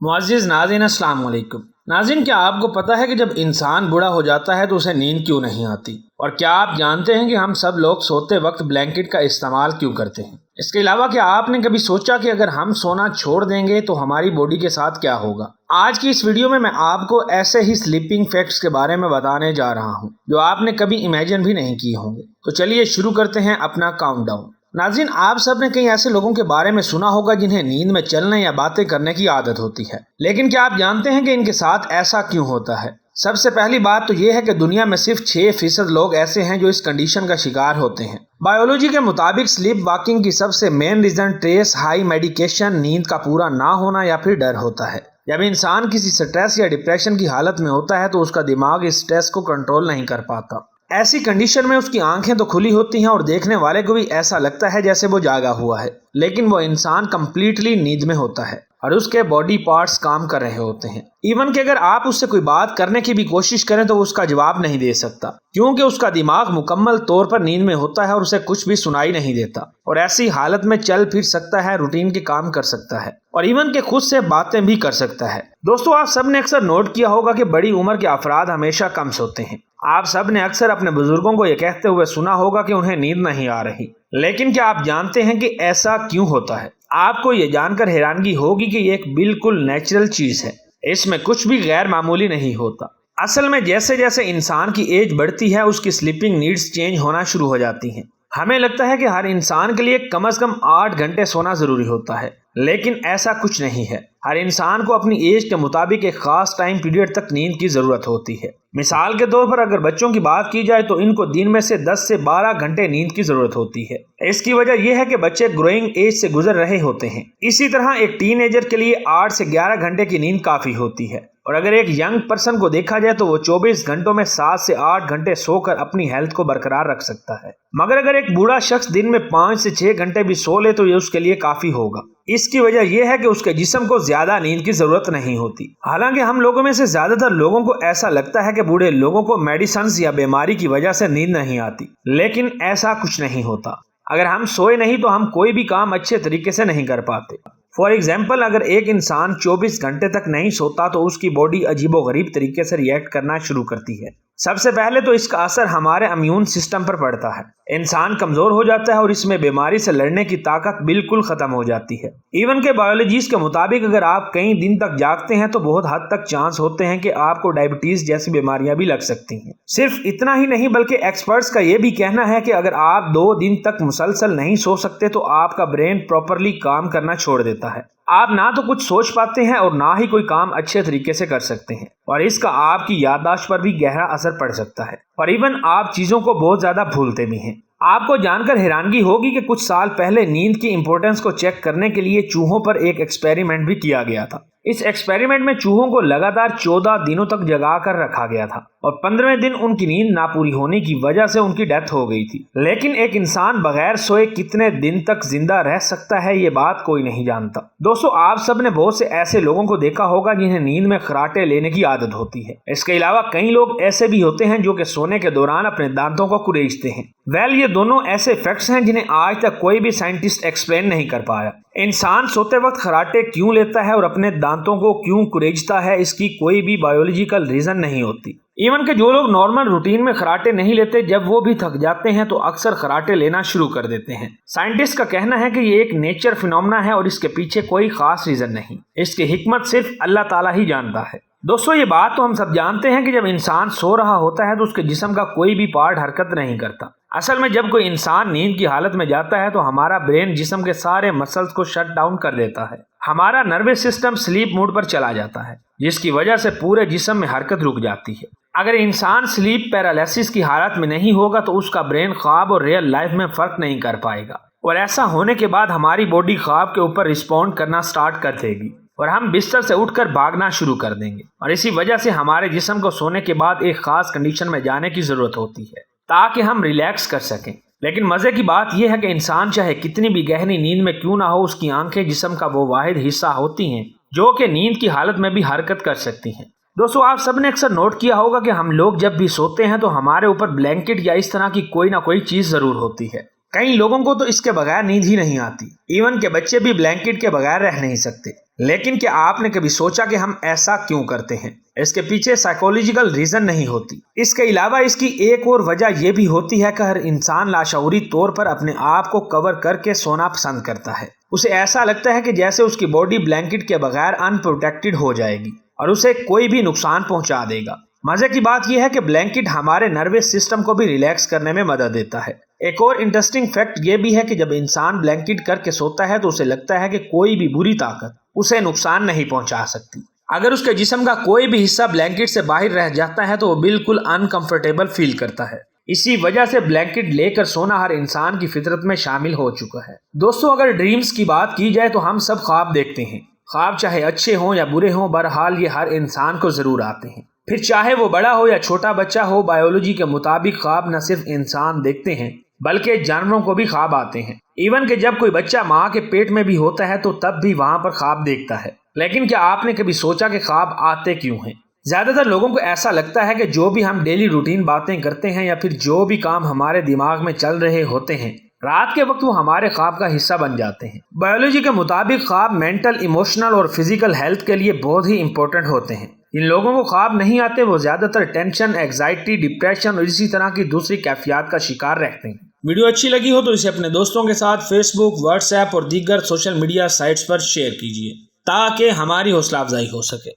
معزز ناظرین السلام علیکم۔ ناظرین، کیا آپ کو پتہ ہے کہ جب انسان بوڑھا ہو جاتا ہے تو اسے نیند کیوں نہیں آتی؟ اور کیا آپ جانتے ہیں کہ ہم سب لوگ سوتے وقت بلینکٹ کا استعمال کیوں کرتے ہیں؟ اس کے علاوہ کیا آپ نے کبھی سوچا کہ اگر ہم سونا چھوڑ دیں گے تو ہماری باڈی کے ساتھ کیا ہوگا؟ آج کی اس ویڈیو میں آپ کو ایسے ہی سلیپنگ فیکٹس کے بارے میں بتانے جا رہا ہوں جو آپ نے کبھی امیجن بھی نہیں کیے ہوں گے۔ تو چلیے شروع کرتے ہیں اپنا کاؤنٹ ڈاؤن۔ ناظرین، آپ سب نے کئی ایسے لوگوں کے بارے میں سنا ہوگا جنہیں نیند میں چلنے یا باتیں کرنے کی عادت ہوتی ہے، لیکن کیا آپ جانتے ہیں کہ ان کے ساتھ ایسا کیوں ہوتا ہے؟ سب سے پہلی بات تو یہ ہے کہ دنیا میں صرف 6% لوگ ایسے ہیں جو اس کنڈیشن کا شکار ہوتے ہیں۔ بایولوجی کے مطابق سلیپ واکنگ کی سب سے main reason stress high medication, نیند کا پورا نہ ہونا یا پھر ڈر ہوتا ہے۔ جب انسان کسی سٹریس یا ڈپریشن کی حالت میں ہوتا ہے تو اس کا دماغ اس سٹریس کو کنٹرول نہیں کر پاتا۔ ایسی کنڈیشن میں اس کی آنکھیں تو کھلی ہوتی ہیں اور دیکھنے والے کو بھی ایسا لگتا ہے جیسے وہ جاگا ہوا ہے، لیکن وہ انسان کمپلیٹلی نیند میں ہوتا ہے اور اس کے باڈی پارٹس کام کر رہے ہوتے ہیں۔ ایون کہ اگر آپ اس سے کوئی بات کرنے کی بھی کوشش کریں تو وہ اس کا جواب نہیں دے سکتا، کیونکہ اس کا دماغ مکمل طور پر نیند میں ہوتا ہے اور اسے کچھ بھی سنائی نہیں دیتا، اور ایسی حالت میں چل پھر سکتا ہے، روٹین کے کام کر سکتا ہے اور ایون کہ خود سے باتیں بھی کر سکتا ہے۔ دوستو، آپ سب نے اکثر نوٹ کیا ہوگا کہ بڑی عمر کے افراد ہمیشہ کم سوتے ہیں۔ آپ سب نے اکثر اپنے بزرگوں کو یہ کہتے ہوئے سنا ہوگا کہ انہیں نیند نہیں آ رہی، لیکن کیا آپ جانتے ہیں کہ ایسا کیوں ہوتا ہے؟ آپ کو یہ جان کر حیرانگی ہوگی کہ یہ ایک بالکل نیچرل چیز ہے، اس میں کچھ بھی غیر معمولی نہیں ہوتا۔ اصل میں جیسے جیسے انسان کی ایج بڑھتی ہے اس کی سلیپنگ نیڈز چینج ہونا شروع ہو جاتی ہیں۔ ہمیں لگتا ہے کہ ہر انسان کے لیے کم از کم 8 گھنٹے سونا ضروری ہوتا ہے، لیکن ایسا کچھ نہیں ہے۔ ہر انسان کو اپنی ایج کے مطابق ایک خاص ٹائم پیریڈ تک نیند کی ضرورت ہوتی ہے۔ مثال کے طور پر اگر بچوں کی بات کی جائے تو ان کو دن میں سے 10 سے 12 گھنٹے نیند کی ضرورت ہوتی ہے۔ اس کی وجہ یہ ہے کہ بچے گروئنگ ایج سے گزر رہے ہوتے ہیں۔ اسی طرح ایک ٹین ایجر کے لیے 8 سے 11 گھنٹے کی نیند کافی ہوتی ہے، اور اگر ایک ینگ پرسن کو دیکھا جائے تو وہ 24 گھنٹوں میں 7 سے 8 گھنٹے سو کر اپنی ہیلتھ کو برقرار رکھ سکتا ہے۔ مگر اگر ایک بوڑھا شخص دن میں 5 سے 6 گھنٹے بھی سو لے تو یہ اس کے لیے کافی ہوگا۔ اس کی وجہ یہ ہے کہ اس کے جسم کو زیادہ نیند کی ضرورت نہیں ہوتی۔ حالانکہ ہم لوگوں میں سے زیادہ تر لوگوں کو ایسا لگتا ہے کہ بوڑھے لوگوں کو میڈیسنز یا بیماری کی وجہ سے نیند نہیں آتی، لیکن ایسا کچھ نہیں ہوتا۔ اگر ہم سوئے نہیں تو ہم کوئی بھی کام اچھے طریقے سے نہیں کر پاتے۔ فار ایگزامپل، اگر ایک انسان 24 گھنٹے تک نہیں سوتا تو اس کی باڈی عجیب و غریب طریقے سے ریئیکٹ کرنا شروع کرتی ہے۔ سب سے پہلے تو اس کا اثر ہمارے امیون سسٹم پر پڑتا ہے۔ انسان کمزور ہو جاتا ہے اور اس میں بیماری سے لڑنے کی طاقت بالکل ختم ہو جاتی ہے۔ ایون کہ بایولوجسٹ کے مطابق اگر آپ کئی دن تک جاگتے ہیں تو بہت حد تک چانس ہوتے ہیں کہ آپ کو ڈائبٹیز جیسی بیماریاں بھی لگ سکتی ہیں۔ صرف اتنا ہی نہیں بلکہ ایکسپرٹس کا یہ بھی کہنا ہے کہ اگر آپ 2 دن تک مسلسل نہیں سو سکتے تو آپ کا برین پراپرلی کام کرنا چھوڑ دیتا ہے۔ آپ نہ تو کچھ سوچ پاتے ہیں اور نہ ہی کوئی کام اچھے طریقے سے کر سکتے ہیں، اور اس کا آپ کی یادداشت پر بھی گہرا اثر پڑ سکتا ہے، اور ایون آپ چیزوں کو بہت زیادہ بھولتے بھی ہیں۔ آپ کو جان کر حیرانگی ہوگی کہ کچھ سال پہلے نیند کی امپورٹنس کو چیک کرنے کے لیے چوہوں پر ایک ایکسپیریمنٹ بھی کیا گیا تھا۔ اس ایکسپیریمنٹ میں چوہوں کو لگاتار 14 دنوں تک جگا کر رکھا گیا تھا اور 15ویں دن ان کی نیند نہ پوری ہونے کی وجہ سے ان کی ڈیتھ ہو گئی تھی۔ لیکن ایک انسان بغیر سوئے کتنے دن تک زندہ رہ سکتا ہے یہ بات کوئی نہیں جانتا۔ دوستو، آپ سب نے بہت سے ایسے لوگوں کو دیکھا ہوگا جنہیں نیند میں خراٹے لینے کی عادت ہوتی ہے۔ اس کے علاوہ کئی لوگ ایسے بھی ہوتے ہیں جو کہ سونے کے دوران اپنے دانتوں کو کریچتے ہیں۔ یہ دونوں ایسے فیکٹس ہیں جنہیں آج تک کوئی بھی سائنٹسٹ ایکسپلین نہیں کر پایا۔ انسان سوتے وقت خراٹے کیوں لیتا ہے اور اپنے دانتوں کو کیوں کریچتا ہے، اس کی کوئی بھی بایولوجیکل ریزن نہیں ہوتی۔ ایون کہ جو لوگ نارمل روٹین میں خراٹے نہیں لیتے، جب وہ بھی تھک جاتے ہیں تو اکثر خراٹے لینا شروع کر دیتے ہیں۔ سائنٹسٹ کا کہنا ہے کہ یہ ایک نیچر فینومنا ہے اور اس کے پیچھے کوئی خاص ریزن نہیں، اس کی حکمت صرف اللہ تعالیٰ ہی جانتا ہے۔ دوستو، یہ بات تو ہم سب جانتے ہیں کہ جب انسان سو رہا ہوتا ہے تو اس کے جسم کا کوئی بھی پارٹ حرکت نہیں کرتا۔ اصل میں جب کوئی انسان نیند کی حالت میں جاتا ہے تو ہمارا برین جسم کے سارے مسلز کو شٹ ڈاؤن کر دیتا ہے۔ ہمارا نروس سسٹم سلیپ موڈ پر چلا جاتا ہے، جس کی وجہ سے پورے جسم میں حرکت رک جاتی ہے۔ اگر انسان سلیپ پیرالیسس کی حالت میں نہیں ہوگا تو اس کا برین خواب اور ریئل لائف میں فرق نہیں کر پائے گا، اور ایسا ہونے کے بعد ہماری باڈی خواب کے اوپر رسپونڈ کرنا سٹارٹ کر دے گی اور ہم بستر سے اٹھ کر بھاگنا شروع کر دیں گے، اور اسی وجہ سے ہمارے جسم کو سونے کے بعد ایک خاص کنڈیشن میں جانے کی ضرورت ہوتی ہے تاکہ ہم ریلیکس کر سکیں۔ لیکن مزے کی بات یہ ہے کہ انسان چاہے کتنی بھی گہری نیند میں کیوں نہ ہو، اس کی آنکھیں جسم کا وہ واحد حصہ ہوتی ہیں جو کہ نیند کی حالت میں بھی حرکت کر سکتی ہیں۔ دوستو، آپ سب نے اکثر نوٹ کیا ہوگا کہ ہم لوگ جب بھی سوتے ہیں تو ہمارے اوپر بلینکٹ یا اس طرح کی کوئی نہ کوئی چیز ضرور ہوتی ہے۔ کئی لوگوں کو تو اس کے بغیر نیند ہی نہیں آتی، ایون کہ بچے بھی بلینکٹ کے بغیر رہ نہیں سکتے۔ لیکن کیا آپ نے کبھی سوچا کہ ہم ایسا کیوں کرتے ہیں؟ اس کے پیچھے سائیکولوجیکل ریزن نہیں ہوتی۔ اس کے علاوہ اس کی ایک اور وجہ یہ بھی ہوتی ہے کہ ہر انسان لاشعوری طور پر اپنے آپ کو کور کر کے سونا پسند کرتا ہے۔ اسے ایسا لگتا ہے کہ جیسے اس کی باڈی بلینکٹ کے بغیر ان پروٹیکٹڈ ہو جائے گی اور اسے کوئی بھی نقصان پہنچا دے گا۔ مزے کی بات یہ ہے کہ بلینکٹ ہمارے نروس سسٹم کو بھی ریلیکس کرنے میں مدد دیتا ہے۔ ایک اور انٹرسٹنگ فیکٹ یہ بھی ہے کہ جب انسان بلینکٹ کر کے سوتا ہے تو اسے لگتا ہے کہ کوئی بھی بری طاقت اسے نقصان نہیں پہنچا سکتی۔ اگر اس کے جسم کا کوئی بھی حصہ بلینکٹ سے باہر رہ جاتا ہے تو وہ بالکل انکمفرٹیبل فیل کرتا ہے۔ اسی وجہ سے بلینکٹ لے کر سونا ہر انسان کی فطرت میں شامل ہو چکا ہے۔ دوستو، اگر ڈریمز کی بات کی جائے تو ہم سب خواب دیکھتے ہیں۔ خواب چاہے اچھے ہوں یا برے ہوں، بہرحال یہ ہر انسان کو ضرور آتے ہیں۔ پھر چاہے وہ بڑا ہو یا چھوٹا بچہ ہو، بایولوجی کے مطابق خواب نہ صرف انسان دیکھتے ہیں بلکہ جانوروں کو بھی خواب آتے ہیں۔ ایون کہ جب کوئی بچہ ماں کے پیٹ میں بھی ہوتا ہے تو تب بھی وہاں پر خواب دیکھتا ہے۔ لیکن کیا آپ نے کبھی سوچا کہ خواب آتے کیوں ہیں؟ زیادہ تر لوگوں کو ایسا لگتا ہے کہ جو بھی ہم ڈیلی روٹین باتیں کرتے ہیں یا پھر جو بھی کام ہمارے دماغ میں چل رہے ہوتے ہیں، رات کے وقت وہ ہمارے خواب کا حصہ بن جاتے ہیں۔ بایولوجی کے مطابق خواب مینٹل، ایموشنل اور فزیکل ہیلتھ کے لیے بہت ہی امپورٹنٹ ہوتے ہیں۔ جن لوگوں کو خواب نہیں آتے وہ زیادہ تر ٹینشن، اینگزائٹی، ڈپریشن اور اسی طرح کی دوسری کیفیات کا شکار رہتے ہیں۔ ویڈیو اچھی لگی ہو تو اسے اپنے دوستوں کے ساتھ فیس بک، واٹس ایپ اور دیگر سوشل میڈیا سائٹس پر شیئر کیجیے تاکہ ہماری حوصلہ افزائی ہو سکے۔